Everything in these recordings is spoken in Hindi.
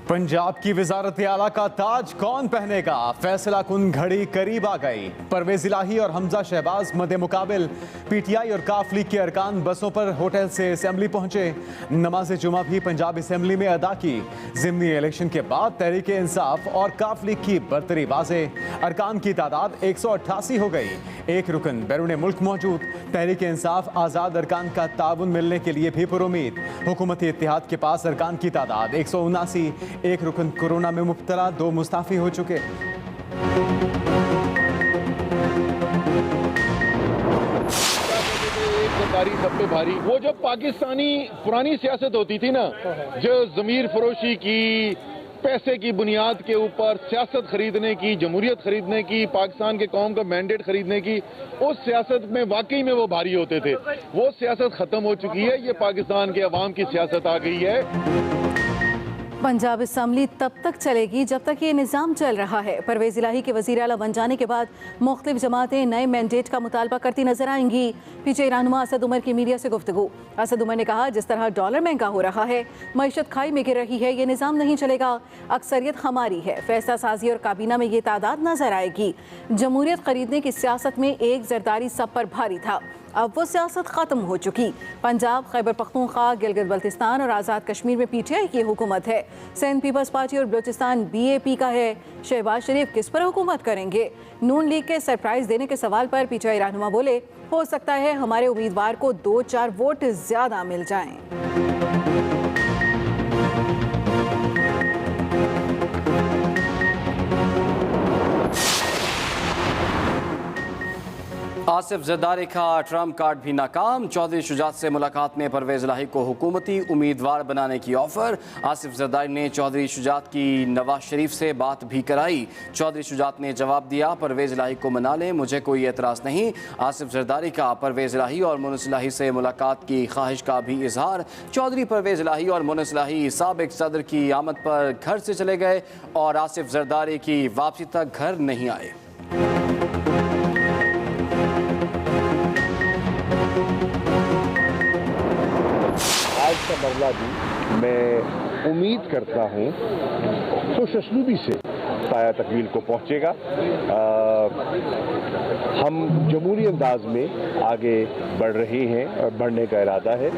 पंजाब की वजारत आला का ताज कौन पहनेगा, फैसला कुन घड़ी करीब आ गई। परवेज इलाही और हमजा शहबाज मदे मुकाबिल। पीटीआई और काफ लीग के अरकान बसों पर होटल से असेंबली पहुंचे। नमाज जुमा भी पंजाब असेंबली में अदा की। जिमनी इलेक्शन के बाद तहरीक इंसाफ और काफ लीग की बरतरी वाजे। अरकान की तादाद 188 हो गई। एक रुकन बैरून मुल्क मौजूद। तहरीक इंसाफ आज़ाद अरकान का ताउन मिलने के लिए भी पुरुमीद। हुकूमती इत्तेहाद के पास अरकान की तादाद 179। एक रुकन कोरोना में मुब्तला, 2 मुस्ताफी हो चुके। सरकारी सब पे भारी। वो जो पाकिस्तानी पुरानी सियासत होती थी ना, जो जमीर फरोशी की, पैसे की बुनियाद के ऊपर सियासत खरीदने की, जमहूरियत खरीदने की, पाकिस्तान के कौम का मैंडेट खरीदने की, उस सियासत में वाकई में वो भारी होते थे। वो सियासत खत्म हो चुकी है। ये पाकिस्तान के अवाम की सियासत आ गई है। पंजाब असम्बली तब तक चलेगी जब तक ये निज़ाम चल रहा है। परवेज इलाही के वज़ीर आला बन जाने के बाद मुख्तलिफ जमातें नए मैंडेट का मुतालबा करती नजर आएंगी। पीछे रहनुमा असद उमर की मीडिया से गुफ्तगू। असद उमर ने कहा, जिस तरह डॉलर महंगा हो रहा है, मईशत खाई में गिर रही है, ये निज़ाम नहीं चलेगा। अक्सरियत हमारी है, फैसला साजी और काबीना में ये तादाद नजर आएगी। जमहूरियत खरीदने की सियासत में एक जरदारी सब पर भारी था, अब वो सियासत खत्म हो चुकी। पंजाब, खैबर पख्तूनख्वा, गिलगित बल्तिस्तान और आज़ाद कश्मीर में पीटीआई की हुकूमत है। सिंध पीपल्स पार्टी और बलूचिस्तान बीएपी का है। शहबाज शरीफ किस पर हुकूमत करेंगे? नून लीग के सरप्राइज देने के सवाल पर पीटीआई रहनुमा बोले, हो सकता है हमारे उम्मीदवार को 2-4 वोट ज्यादा मिल जाएं। आसिफ जरदारी का ट्रम्प कार्ड भी नाकाम। चौधरी शुजात से मुलाकात में परवेज इलाही को हुकूमती उम्मीदवार बनाने की ऑफर। आसिफ जरदारी ने चौधरी शुजात की नवाज शरीफ से बात भी कराई। चौधरी शुजात ने जवाब दिया, परवेज इलाही को मना लें, मुझे कोई एतराज़ नहीं। आसिफ जरदारी का परवेज इलाही और मुनिस इलाही से मुलाकात की ख्वाहिश का भी इजहार। चौधरी परवेज इलाही और मुनिस इलाही साबिक सदर की आमद पर घर से चले गए और आसिफ जरदारी की वापसी तक घर नहीं आए। आज का मरला भी मैं उम्मीद करता हूँ खुशअस्लूबी से पाया तकमील को पहुँचेगा। हम जमहूरी अंदाज में आगे बढ़ रहे हैं और बढ़ने का इरादा है।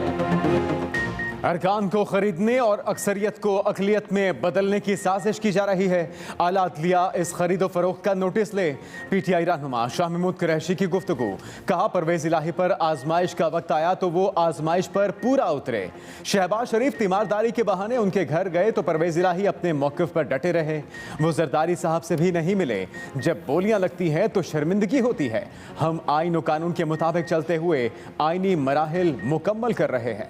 अरकान को खरीदने और अक्सरियत को अकलियत में बदलने की साजिश की जा रही है। आला अदलिया इस खरीदो फरोख्त का नोटिस ले। पीटीआई रहनुमा शाह महमूद कुरैशी की गुफ्तगू। कहा, परवेज इलाही पर आजमाइश का वक्त आया तो वो आजमाइश पर पूरा उतरे। शहबाज शरीफ तीमारदारी के बहाने उनके घर गए तो परवेज इलाही अपने मौक़िफ़ पर डटे रहे। वो जरदारी साहब से भी नहीं मिले। जब बोलियां लगती हैं तो शर्मिंदगी होती है। हम आइन और कानून के मुताबिक चलते हुए आइनी मराहिल मुकम्मल कर रहे हैं।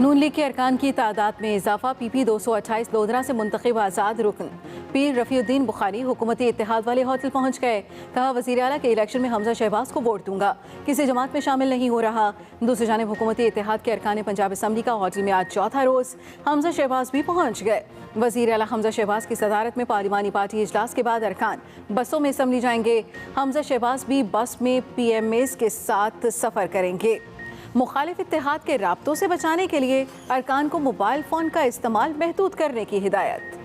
नून लीग के अरकान की तादाद में इजाफा। पीपी 228 लोधरा से मुंतखब आज़ाद रुकन पीर रफ़ीउद्दीन बुखारी हुकूमती इत्तेहाद वाले होटल पहुंच गए। कहा, वज़ीर आला के इलेक्शन में हमजा शहबाज को वोट दूंगा, किसी जमात में शामिल नहीं हो रहा। दूसरी जानिब हुकूमती इत्तेहाद के अरकान पंजाब असम्बली का होटल में आज चौथा रोज़। हमजा शहबाज भी पहुंच गए। वज़ीर आला हमजा शहबाज की सदारत में पार्लिमानी पार्टी इजलास के बाद अरकान बसों में असम्बली जाएंगे। हमजा शहबाज भी बस में PMAs के साथ सफ़र करेंगे। मुखालिफ इत्तेहाद के राब्तों से बचाने के लिए अरकान को मोबाइल फ़ोन का इस्तेमाल महदूद करने की हिदायत।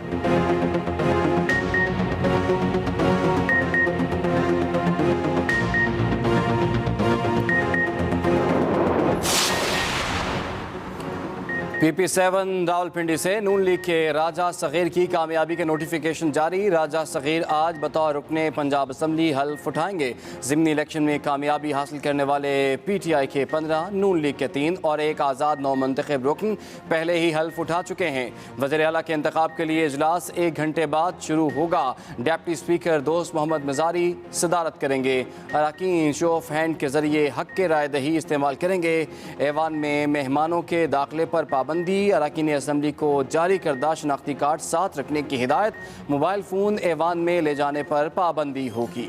PP7 रावलपिंडी से नून लीग के राजा सगीर की कामयाबी के नोटिफिकेशन जारी। राजा सगीर आज बतौर रुकने पंजाब असम्बली हल्फ उठाएंगे। ज़िमनी इलेक्शन में कामयाबी हासिल करने वाले PTI के 15, नून लीग के 3 और एक आज़ाद नौ मुंतखब रुकन पहले ही हल्फ उठा चुके हैं। वज़ीर आला के इंतखाब के लिए इजलास 1 घंटे बाद शुरू होगा। डिप्टी स्पीकर दोस्त मोहम्मद मज़ारी सदारत करेंगे। अरकान शो ऑफ हैंड के जरिए हक के राय दही इस्तेमाल करेंगे। ऐवान में मेहमानों के दाखिले पर पाबंदी। अरकान असम्बली को जारी करदा शनाख्ती कार्ड साथ रखने की हिदायत। मोबाइल फ़ोन ऐवान में ले जाने पर पाबंदी होगी।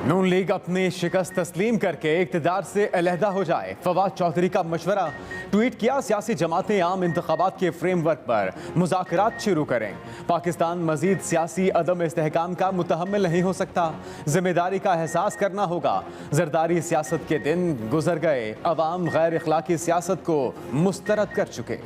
नून लीग अपनी शिकस्त तस्लीम करके इक़्तिदार से अलहदा हो जाए, फवाद चौधरी का मशवरा। ट्वीट किया, सियासी जमातें आम इंतखाबात के फ्रेमवर्क पर मुज़ाकरात शुरू करें। पाकिस्तान मजीद सियासी अदम इस्तेहकाम का मुतहम्मिल नहीं हो सकता, जिम्मेदारी का एहसास करना होगा। जरदारी सियासत के दिन गुजर गए, अवाम गैर इखलाकी सियासत को मुस्तरद कर चुके।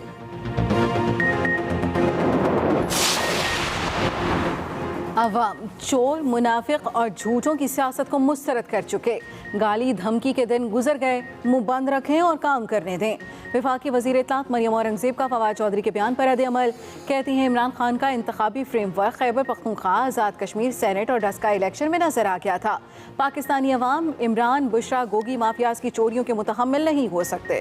अवाम चोर, मुनाफिक और झूठों की सियासत को मुस्तरद कर चुके। गाली धमकी के दिन गुजर गए, मुंह बंद रखें और काम करने दें। वफाकी वज़ीर इत्तलात मरियम औरंगज़ेब का फवाद चौधरी के बयान पर रद्द-ए-अमल। कहती हैं, इमरान खान का इंतखाबी फ्रेमवर्क खैबर पख्तूनख्वा, आज़ाद कश्मीर, सेनेट और डस्का इलेक्शन में नजर आ गया था। पाकिस्तानी अवाम इमरान, बुशरा, गोगी माफियाज की चोरियों के मुतहम्मिल नहीं हो सकते।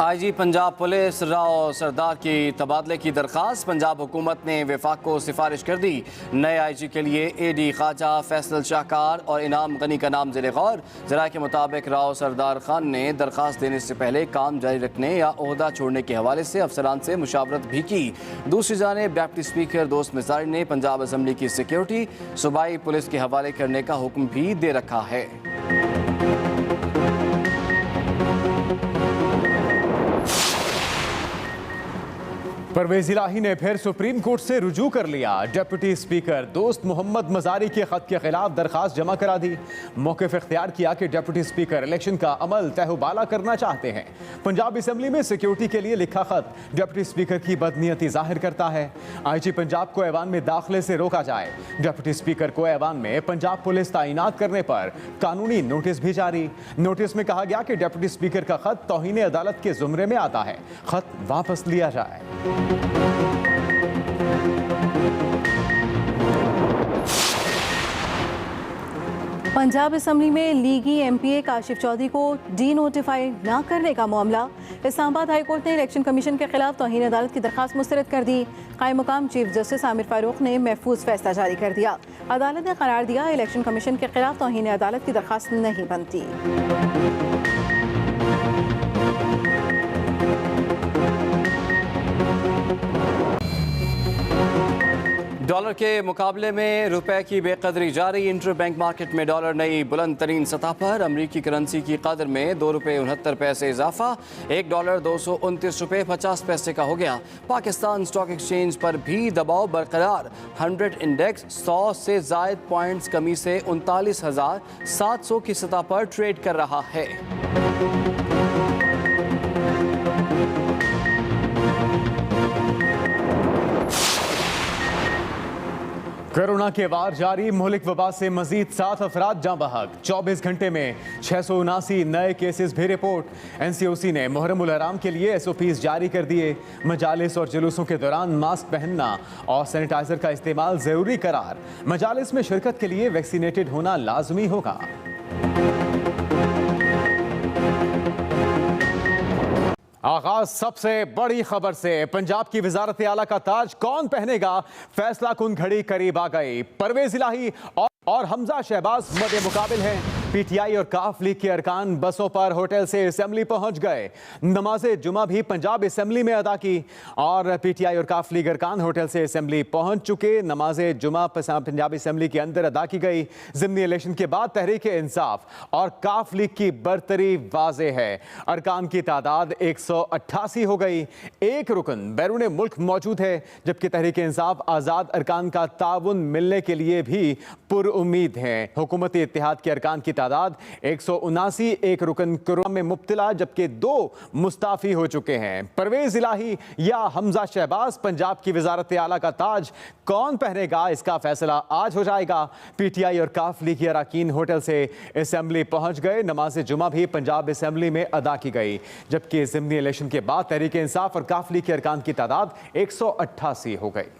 आईजी पंजाब पुलिस राव सरदार की तबादले की दरख्वास्त। पंजाब हुकूमत ने वफाक को सिफारिश कर दी। नए आईजी के लिए एडी ख्वाजा, फैसल शाहकार और इनाम गनी का नाम ज़ेर गौर। ज़राए के मुताबिक राव सरदार खान ने दरख्वास्त देने से पहले काम जारी रखने या ओहदा छोड़ने के हवाले से अफसरान से मुशावरत भी की। दूसरी जानिब डिप्टी स्पीकर दोस्त मिज़ारी ने पंजाब असम्बली की सिक्योरिटी सूबाई पुलिस के हवाले करने का हुक्म भी दे रखा है। परवेज इलाही ने फिर सुप्रीम कोर्ट से रुजू कर लिया। डिप्टी स्पीकर दोस्त मोहम्मद मजारी के खत के खिलाफ दरखास्त जमा करा दी। मौक़िफ़ इख्तियार किया कि डिप्टी स्पीकर इलेक्शन का अमल तहबाला करना चाहते हैं। पंजाब असम्बली में सिक्योरिटी के लिए लिखा खत डिप्टी स्पीकर की बदनीयती जाहिर करता है। आईजी पंजाब को ऐवान में दाखिले से रोका जाए। डिप्टी स्पीकर को ऐवान में पंजाब पुलिस तैनात करने पर कानूनी नोटिस भी जारी। नोटिस में कहा गया कि डिप्टी स्पीकर का खत तौहीन अदालत के जुमरे में आता है, खत वापस लिया जाए। पंजाब असम्बली में लीगी एमपीए काशिफ चौधरी को डी नोटिफाई न करने का मामला। इस्लामाबाद हाई कोर्ट ने इलेक्शन कमीशन के खिलाफ तौहीन अदालत की दरखास्त मुस्तरद कर दी। कायम मुकाम चीफ जस्टिस आमिर फारूक ने महफूज फैसला जारी कर दिया। अदालत ने करार दिया, इलेक्शन कमीशन के खिलाफ तौहीन अदालत की दरखास्त नहीं बनती। डॉलर के मुकाबले में रुपए की बेकदरी जारी। इंटर बैंक मार्केट में डॉलर नई बुलंद तरीन सतह पर। अमरीकी करेंसी की कदर में ₹2.69 इजाफा। $1 ₹229.50 का हो गया। पाकिस्तान स्टॉक एक्सचेंज पर भी दबाव बरकरार। 100 इंडेक्स 100 से जायद पॉइंट्स कमी से 39,700 की सतह पर ट्रेड कर रहा है। कोरोना के वार जारी। मुल्क वबा से मजीद 7 अफराद जाँ बहक। 24 घंटे में 679 नए केसेस भी रिपोर्ट। NCOC ने मुहर्रम उल हराम के लिए SOPs जारी कर दिए। मजालिस और जुलूसों के दौरान मास्क पहनना और सैनिटाइजर का इस्तेमाल जरूरी करार। मजालिस में शिरकत के लिए वैक्सीनेटेड होना लाजमी होगा। आगाज सबसे बड़ी खबर से। पंजाब की वजारत आला का ताज कौन पहनेगा, फैसला कुन घड़ी करीब आ गई। परवेज इलाही और हमजा शहबाज मद्दे मुकाबिल हैं। PTI और काफ लीग के अरकान बसों पर होटल से असम्बली पहुंच गए। नमाज जुमा भी पंजाब असम्बली में अदा की और PTI और काफ लीग अरकान होटल से असम्बली पहुंच चुके। नमाज जुमा पंजाब असम्बली के अंदर अदा की गई। ज़िमनी इलेक्शन के बाद तहरीक इंसाफ और काफ लीग की बरतरी वाज़े है। अरकान की तादाद 188 हो गई। एक रुकन बैरून मुल्क मौजूद है, जबकि तहरीक इंसाफ आज़ाद अरकान का ताउन मिलने के लिए भी पुरउम्मीद हैं। हुकूमती इत्तेहाद के अरकान की तादाद 179। एक रुकन कोरोना में मुब्तला, जबकि 2 मुस्ताफी हो चुके हैं। परवेज इलाही या हमजा शहबाज, पंजाब की वजारत आला का ताज कौन पहनेगा, इसका फैसला आज हो जाएगा। PTI और काफ लीग के अरकान होटल से असम्बली पहुंच गए। नमाज जुमा भी पंजाब असम्बली में अदा की गई, जबकि ज़िमनी इलेक्शन के बाद तहरीक इंसाफ और काफ लीग के अरकान की तादाद 188 हो गई।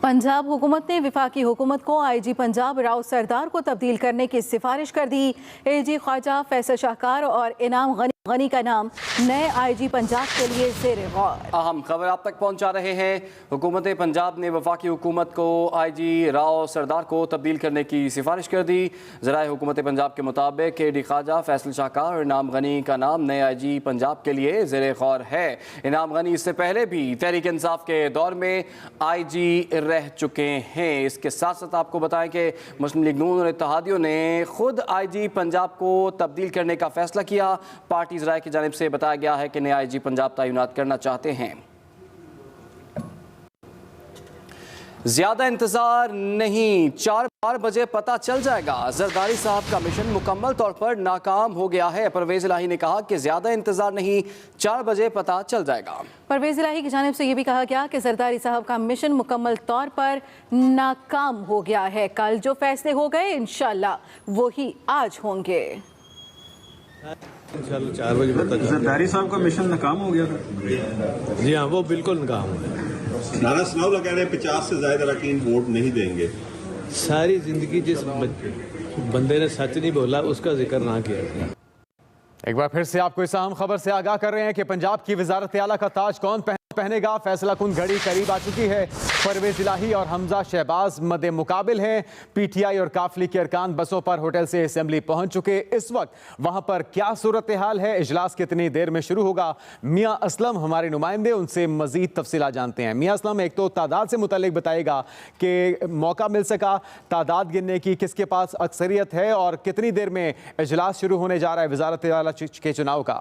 पंजाब हुकूमत ने वफाकी हुकूमत को IG पंजाब राव सरदार को तब्दील करने की सिफारिश कर दी। AG ख्वाजा, फैसल शाहकार और इनाम गनी गनी का नाम नए IG पंजाब के लिए ज़ेर गौर। अहम खबर आप तक पहुंचा रहे हैं। हुकूमत पंजाब ने वफाकी हुकूमत को IG राव सरदार को तब्दील करने की सिफारिश कर दी। ज़राए हुकूमत पंजाब के मुताबिक KD ख्वाजा, फैसल शाहकार और इनाम गनी का नाम नए IG पंजाब के लिए ज़ेर गौर है। इनाम गनी इससे पहले भी तहरीक इंसाफ के दौर में IG रह चुके हैं। इसके साथ साथ आपको बताएं कि मुस्लिम लीग नून और इत्तेहादियों ने खुद IG पंजाब को तब्दील करने का फैसला किया। पार्टी ज़राए की जानिब से बताया गया है कि नया IG पंजाब तैनात करना चाहते हैं। ज्यादा इंतजार नहीं, 4 बजे पता चल जाएगा। जरदारी साहब का मिशन मुकम्मल तौर पर नाकाम हो गया है। परवेज इलाही ने कहा कि ज्यादा इंतजार नहीं, 4 बजे पता चल जाएगा। परवेज इलाही की जानिब से ये भी कहा गया कि जरदारी साहब का मिशन मुकम्मल तौर पर नाकाम हो गया है। कल जो फैसले हो गए इंशाल्लाह वही आज होंगे। इंशाल्लाह 4 बजे पता चल। जरदारी साहब का मिशन नाकाम हो गया था। जी हाँ, वो बिल्कुल नाकाम हो गया। नारा सनाउल्ला कह रहे हैं 50 से ज्यादा अरकान वोट नहीं देंगे। सारी जिंदगी जिस बंदे ने सच नहीं बोला उसका जिक्र ना किया। एक बार फिर से आपको इस अहम खबर से आगाह कर रहे हैं कि पंजाब की वजारत आला का ताज कौन पहनेगा। फैसला कुन घड़ी करीब आ चुकी है। परवेज इलाही और हमजा शहबाज मदे मुकाबिल हैं। PTI और काफली के अरकान बसों पर होटल से असेंबली पहुंच चुके। इस वक्त वहां पर क्या सूरत हाल है, इजलास कितनी देर में शुरू होगा, मियां असलम हमारे नुमाइंदे उनसे मजीद तफसीलात जानते हैं। मियां असलम, एक तो तादाद से मुतालिक बताएगा कि मौका मिल सका तादाद गिनने की, किसके पास अक्सरियत है और कितनी देर में इजलास शुरू होने जा रहा है वजारत आला के चुनाव का।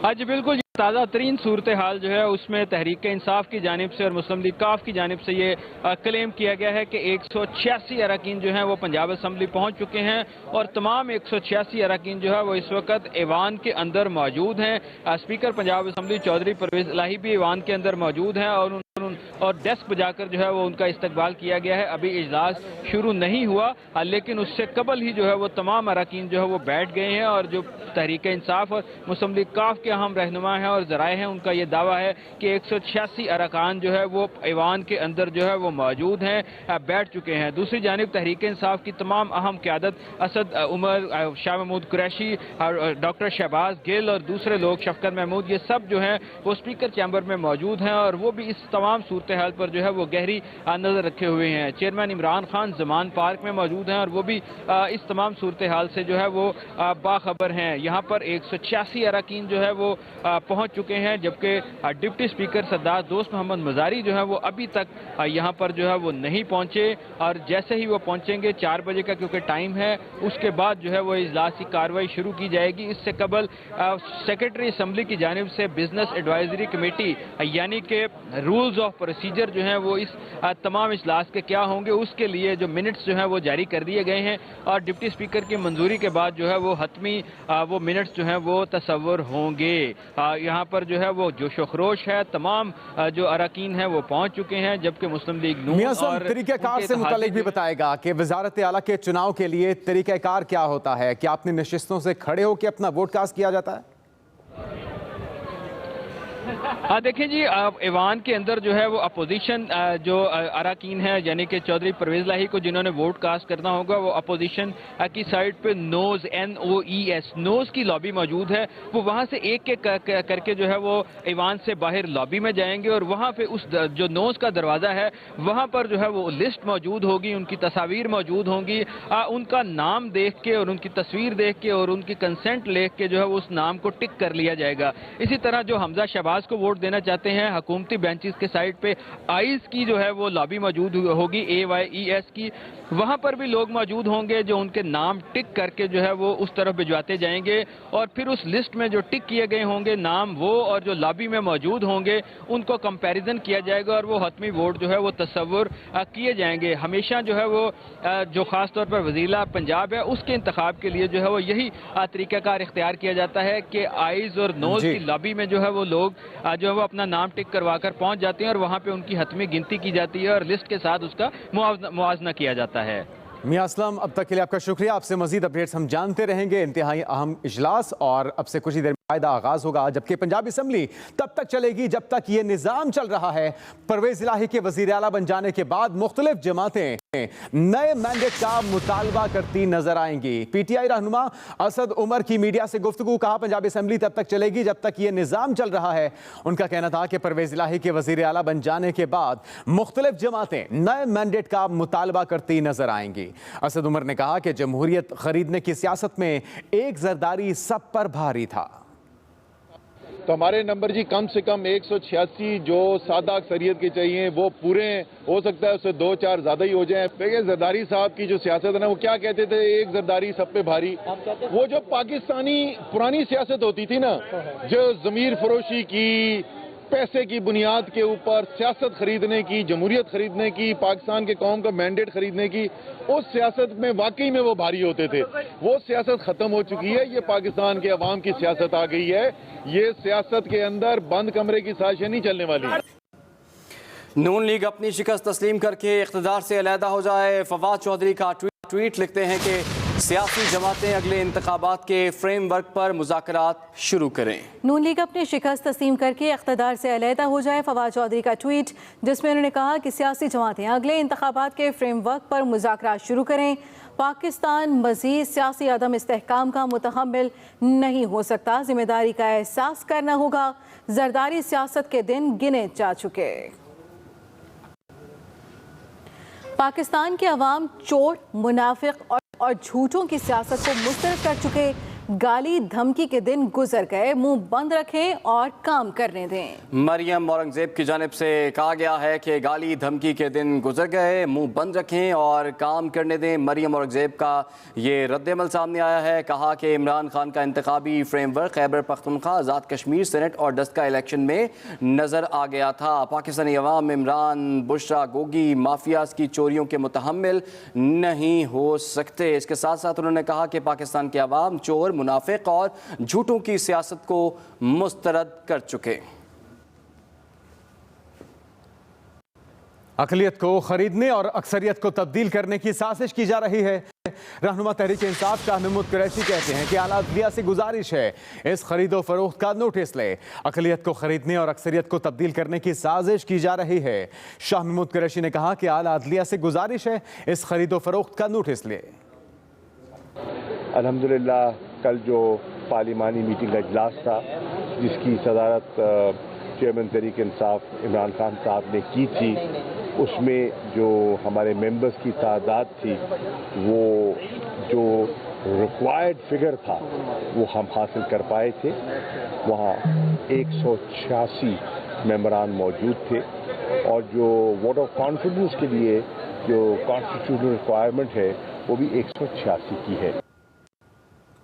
हाँ जी बिल्कुल, ताज़ा तरीन सूरत हाल जो है उसमें तहरीक इंसाफ की जानिब से और मुस्लिम लीग काफ की जानिब से ये क्लेम किया गया है कि 186 अरकान जो हैं वो पंजाब असम्बली पहुंच चुके हैं और तमाम 186 अरकान जो है वो इस वक्त ऐवान के अंदर मौजूद हैं। स्पीकर पंजाब असम्बली चौधरी परवेज इलाही भी ऐवान के अंदर मौजूद हैं और डेस्क बजाकर जो है वो उनका इस्तकबाल किया गया है। अभी इजलास शुरू नहीं हुआ लेकिन उससे कबल ही जो है वो तमाम अरकान जो है वो बैठ गए हैं और जो तहरीक इंसाफ और मुस्लिम लीग काफ के अहम रहनुमा हैं और जराए हैं उनका ये दावा है कि 186 अरकान जो है वो ऐवान के अंदर जो है वो मौजूद हैं, बैठ चुके हैं। दूसरी जानिब तहरीक इंसाफ की तमाम अहम क़यादत असद उमर, शाह महमूद कुरैशी, डॉक्टर शहबाज गिल और दूसरे लोग, शफकत महमूद, ये सब जो हैं वो स्पीकर चैम्बर में मौजूद हैं और वो भी इस तमाम सूरत हाल पर जो है वो गहरी नज़र रखे हुए हैं। चेयरमैन इमरान खान जमान पार्क में मौजूद हैं और वो भी इस तमाम सूरत हाल से जो है वो बाखबर हैं। यहाँ पर 186 अरकान जो है वो पहुँच चुके हैं जबकि डिप्टी स्पीकर सरदार दोस्त मोहम्मद मजारी जो है वो अभी तक यहाँ पर जो है वो नहीं पहुँचे और जैसे ही वो पहुँचेंगे 4 बजे का क्योंकि टाइम है, उसके बाद जो है वो इजलास की कार्रवाई शुरू की जाएगी। इससे कबल सेक्रेटरी असम्बली की जानिब से बिजनेस एडवाइजरी कमेटी यानी कि रूल्स ऑफ प्रोसीजर जो हैं वो इस तमाम इजलास के क्या होंगे उसके लिए जो मिनट्स जो हैं वो जारी कर दिए गए हैं और डिप्टी स्पीकर की मंजूरी के बाद जो है वो हतमी वो मिनट्स जो हैं वो तस्वर होंगे। यहाँ पर जो है वो जोशो खरोश है, तमाम जो अरकान हैं वो पहुंच चुके हैं जबकि मुस्लिम लीग नून और तरीक़ेकार से मुतालिक भी बताएगा कि वजारत आला के चुनाव के लिए तरीक़ेकार क्या होता है। क्या अपनी नशिस्तों से खड़े होकर अपना वोट कास्ट किया जाता है? हाँ देखें जी, ऐवान के अंदर जो है वो अपोजिशन जो अरकान है यानी कि चौधरी परवेज इलाही को जिन्होंने वोट कास्ट करना होगा वो अपोजिशन की साइड पे नोज NOES नोज की लॉबी मौजूद है। वो वहाँ से एक एक करके जो है वो ऐवान से बाहर लॉबी में जाएंगे और वहाँ पे उस जो नोज का दरवाज़ा है वहाँ पर जो है वो लिस्ट मौजूद होगी, उनकी तस्वीर मौजूद होंगी। उनका नाम देख के और उनकी तस्वीर देख के और उनकी कंसेंट लेख के जो है वो उस नाम को टिक कर लिया जाएगा। इसी तरह जो हमजा शहबाज को वोट देना चाहते हैं हुकूमती बेंचेस के साइड पे आईज की जो है वो लॉबी मौजूद होगी, AYES की, वहां पर भी लोग मौजूद होंगे जो उनके नाम टिक करके जो है वो उस तरफ भिजवाते जाएंगे और फिर उस लिस्ट में जो टिक किए गए होंगे नाम वो और जो लॉबी में मौजूद होंगे उनको कंपैरिजन किया जाएगा और वो हतमी वोट जो है वो तस्वुर किए जाएंगे। हमेशा जो है वो जो खास तौर पर वज़ीर पंजाब है उसके इंतखाब के लिए जो है वो यही तरीक़ाकार इख्तियार किया जाता है कि आइज और नोज की लॉबी में जो है वो लोग जो है वो अपना नाम टिक करवा कर पहुँच जाते हैं और वहाँ पर उनकी हतमी गिनती की जाती है और लिस्ट के साथ उसका मुआवजना किया जाता है। मियां असलम, अब तक के लिए आपका शुक्रिया। आपसे मजीद अपडेट्स हम जानते रहेंगे। इंतहाई अहम इजलास और अब से कुछ ही देर कायदा आगाज होगा, जबकि पंजाब असम्बली तब तक चलेगी जब तक ये निजाम चल रहा है। परवेज इलाही के वजीर आला बन जाने के बाद मुख्तलिफ जमातें नए मैंडेट का मुतालबा करती नजर आएंगी। पीटीआई रहनुमा असद उमर की मीडिया से गुफ्तगू, कहा पंजाब असम्बली तब तक चलेगी जब तक ये निजाम चल रहा है। उनका कहना था कि परवेज इलाही के वजीर आला बन जाने के बाद मुख्तलिफ जमातें नए मैंडेट का मुतालबा करती नजर आएंगी। असद उमर ने कहा कि जमहूरियत खरीदने की सियासत में एक जरदारी सब पर भारी था। तो हमारे नंबर जी कम से कम 186 जो सादा अक्सरियत के चाहिए वो पूरे हो सकता है, उससे 2-4 ज्यादा ही हो जाए। देखिए जरदारी साहब की जो सियासत है ना, वो क्या कहते थे, एक जरदारी सब पे भारी। वो जो पाकिस्तानी पुरानी सियासत होती थी ना, जो जमीर फरोशी की, पैसे की बुनियाद के ऊपर सियासत खरीदने की, जमहूरियत खरीदने की, पाकिस्तान के कौम का मैंडेट खरीदने की, उस सियासत में वाकई में वो भारी होते थे। वो सियासत खत्म हो चुकी है। ये पाकिस्तान के अवाम की सियासत आ गई है। ये सियासत के अंदर बंद कमरे की साजिशें नहीं चलने वाली। नून लीग अपनी शिकस्त तस्लीम करके इख्तिदार से अलहदा हो जाए। फवाद चौधरी का ट्वीट लिखते हैं कि सियासी जमातें अगले इंतखाबात के फ्रेमवर्क पर मुज़ाकरात शुरू करें। नून लीग अपनी शिकस्त तस्लीम करके इख्तिदार से अलहदा हो जाए। फवाद चौधरी का ट्वीट, जिसमें उन्होंने कहा कि सियासी जमातें अगले इंतखाबात के फ्रेमवर्क पर मुज़ाकरात शुरू करें। पाकिस्तान मज़ीद सियासी अदम इस्तेहकाम का मुतहम्मिल नहीं हो सकता। जिम्मेदारी का एहसास करना होगा। जरदारी सियासत के दिन गिने जा चुके। पाकिस्तान के अवाम चोर, मुनाफिक और झूठों की सियासत को मुस्तरद कर चुके। गाली धमकी के दिन गुजर गए, मुंह बंद रखें और काम करने दें। मरियम औरंगजेब की जानिब से कहा गया है कि गाली धमकी के दिन गुजर गए, मुंह बंद रखें और काम करने दें। मरियम औरंगजेब का ये रद्दमल सामने आया है। कहा कि इमरान खान का इंतखाबी फ्रेमवर्क खैबर पख्तूनख्वा, आज़ाद कश्मीर, सेनेट और डस्का इलेक्शन में नज़र आ गया था। पाकिस्तानी अवाम इमरान, बुशरा, गोगी, माफियाज की चोरियों के मुतहम्मिल नहीं हो सकते। इसके साथ साथ उन्होंने कहा कि पाकिस्तान के अवाम चोर, मुनाफिक और झूठों की सियासत को मुस्तरद कर चुके। अक़लियत को खरीदने और अक्सरियत को तब्दील करने की साजिश की जा रही है। रहनुमा तहरीक इंसाफ शाह महमूद कुरैशी कहते हैं कि आला अदलिया से गुजारिश है इस खरीदो फरोख्त का नोटिस ले। अक़लियत को खरीदने और अक्सरियत को तब्दील करने की साजिश की जा रही है। शाह महमूद कुरैशी ने कहा कि आला अदलिया से गुजारिश है इस खरीदो फरोख्त का नोटिस ले। अल्हम्दुलिल्लाह कल जो पार्लिमानी मीटिंग का इजलास था, जिसकी सदारत चेयरमैन तहरीक इंसाफ इमरान खान साहब ने की थी, उसमें जो हमारे मेंबर्स की तादाद थी, वो जो रिक्वायर्ड फिगर था वो हम हासिल कर पाए थे। वहाँ 186 मेंबरान मौजूद थे और जो वोट ऑफ कॉन्फिडेंस के लिए जो कॉन्स्टिट्यूशनल रिक्वायरमेंट है वो भी 186 की है।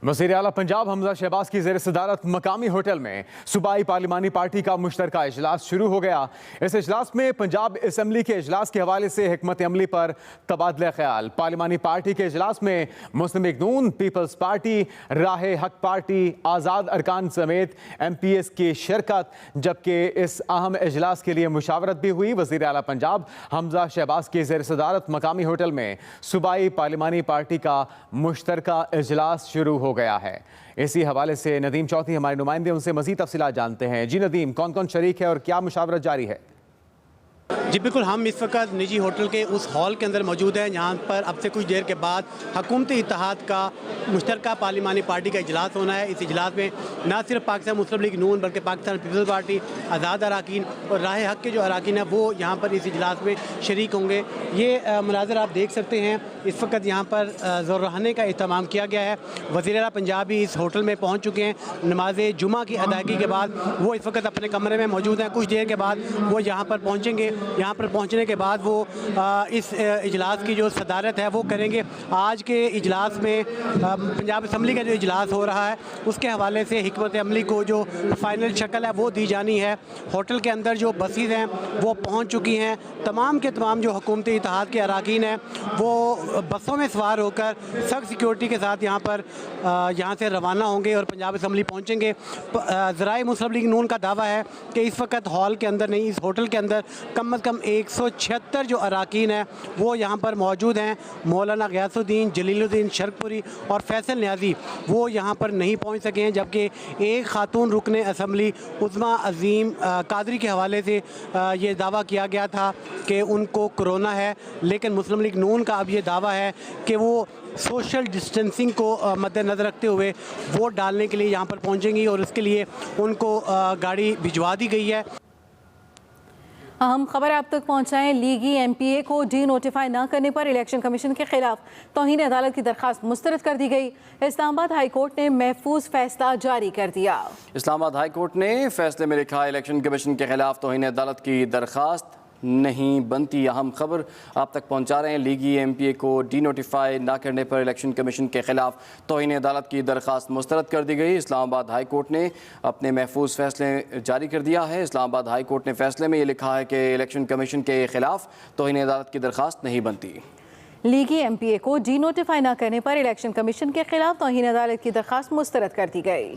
वज़ीर आला पंजाब हमजा शहबाज की ज़ेर सदारत मकामी होटल में सूबाई पार्लिमानी पार्टी का मुश्तरका इजलास शुरू हो गया। इस इजलास में पंजाब असम्बली के इजलास के हवाले से हिकमत अमली पर तबादला ख्याल। पार्लिमानी पार्टी के इजलास में मुस्लिम लीग नून, पीपल्स पार्टी, राह हक पार्टी, आज़ाद अरकान समेत MPs की शिरकत, जबकि इस अहम इजलास के लिए मुशावरत भी हुई। वज़ीर आला पंजाब हमजा शहबाज की ज़ेर सदारत मकामी होटल में सूबाई पार्लिमानी पार्टी का मुश्तरका इजलास शुरू हो गया है। इसी हवाले से नदीम चौधरी हमारे नुमाइंदे, उनसे मजीद तफसीलात जानते हैं। जी नदीम, कौन कौन शरीक है और क्या मुशावरत जारी है? जी बिल्कुल, हम इस वक्त निजी होटल के उस हॉल के अंदर मौजूद हैं जहाँ पर अब से कुछ देर के बाद हुकूमती इत्तेहाद का मुश्तरका पार्लिमानी पार्टी का इजलास होना है। इस इजलास में न सिर्फ पाकिस्तान मुस्लिम लीग नून बल्कि पाकिस्तान पीपल्स पार्टी, आज़ाद अरकान और राह हक के जो अरकान हैं वो यहाँ पर इस इजलास में शरीक होंगे। ये मनाज़र आप देख सकते हैं। इस वक्त यहाँ पर ज़ोराने का अहतमाम किया गया है। वज़ीर आला पंजाब भी इस होटल में पहुँच चुके हैं। नमाज जुमा की अदायगी के बाद वो इस वक्त अपने कमरे में मौजूद हैं। कुछ देर के बाद वो यहाँ पर पहुँचेंगे। यहाँ पर पहुँचने के बाद वो इस इजलास की जो सदारत है वो करेंगे। आज के इजलास में पंजाब असम्बली का जो इजलास हो रहा है उसके हवाले से हिकमत अमली को जो फाइनल शक्ल है वो दी जानी है। होटल के अंदर जो बसेस हैं वो पहुँच चुकी हैं। तमाम के तमाम जो हुकूमती इत्तेहाद के अरकान हैं वो बसों में सवार होकर सख्त सिक्योरिटी के साथ यहाँ से रवाना होंगे और पंजाब असम्बली पहुँचेंगे। ज़राए मुस्लिम लीग नून का दावा है कि इस वक्त हॉल के अंदर नहीं, इस होटल के अंदर कम अज़ कम कम 176 जो अराकीन हैं वो यहाँ पर मौजूद हैं। मौलाना गयासुद्दीन, जलीलुद्दीन शर्कपुरी और फैसल न्याजी वो यहाँ पर नहीं पहुँच सके हैं, जबकि एक खातून रुकने असम्बली उज़्मा अज़ीम कादरी के हवाले से ये दावा किया गया था कि उनको कोरोना है, लेकिन मुस्लिम लीग नून का अब ये दावा है कि वो सोशल डिस्टेंसिंग को मद्देनज़र रखते हुए वोट डालने के लिए यहाँ पर पहुँचेंगी और इसके लिए उनको गाड़ी भिजवा दी गई है। अहम खबर आप तक पहुंचाएं। लीगी एमपीए को डी नोटिफाई न करने पर इलेक्शन कमीशन के खिलाफ तौहीन अदालत की दरखास्त मुस्तरद कर दी गई। इस्लामाबाद हाई कोर्ट ने महफूज फैसला जारी कर दिया। इस्लामाबाद हाई कोर्ट ने फैसले में लिखा, इलेक्शन कमीशन के खिलाफ तौहीन अदालत की दरखास्त नहीं बनती। अहम खबर आप तक पहुंचा रहे हैं। लीगी एमपीए को डी नोटिफाई ना करने पर इलेक्शन कमीशन के खिलाफ तौहीन अदालत की दरखास्त मुस्तरद कर दी गई। इस्लामाबाद हाई कोर्ट ने अपने महफूज फैसले जारी कर दिया है। इस्लामाबाद हाई कोर्ट ने फैसले में ये लिखा है कि इलेक्शन कमीशन के खिलाफ तौहीन अदालत की दरखास्त नहीं बनती। लीगी एमपीए को डी नोटिफाई न करने पर इलेक्शन कमीशन के खिलाफ तौहीन अदालत की दरखास्त मुस्तरद कर दी गई।